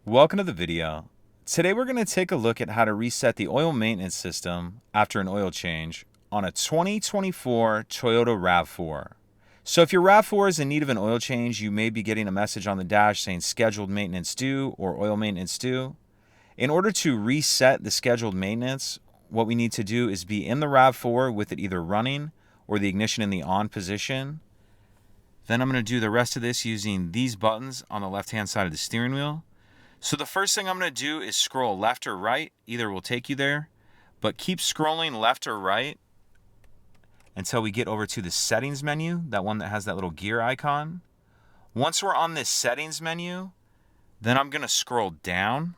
Welcome to the video. Today we're going to take a look at how to reset the oil maintenance system after an oil change on a 2024 Toyota RAV4. So if your RAV4 is in need of an oil change, you may be getting a message on the dash saying scheduled maintenance due or oil maintenance due. In order to reset the scheduled maintenance, what we need to do is be in the RAV4 with it either running or the ignition in the on position. Then I'm going to do the rest of this using these buttons on the left-hand side of the steering wheel. So the first thing I'm going to do is scroll left or right. Either will take you there, but keep scrolling left or right until we get over to the settings menu, that one that has that little gear icon. Once we're on this settings menu, then I'm going to scroll down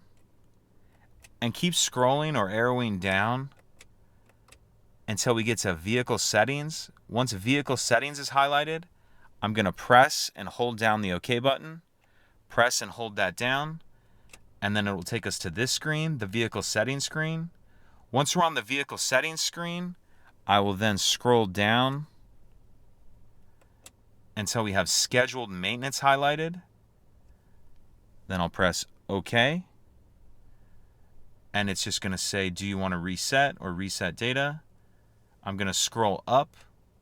and keep scrolling or arrowing down until we get to vehicle settings. Once vehicle settings is highlighted, I'm going to press and hold down the OK button, press and hold that down, and then it will take us to this screen, the vehicle settings screen. Once we're on the vehicle settings screen, I will then scroll down until we have scheduled maintenance highlighted. Then I'll press OK. And it's just going to say, do you want to reset or reset data? I'm going to scroll up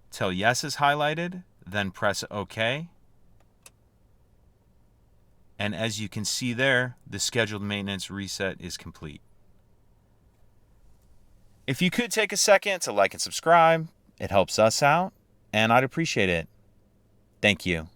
till yes is highlighted, then press OK. And as you can see there, the scheduled maintenance reset is complete. If you could take a second to like and subscribe, it helps us out, and I'd appreciate it. Thank you.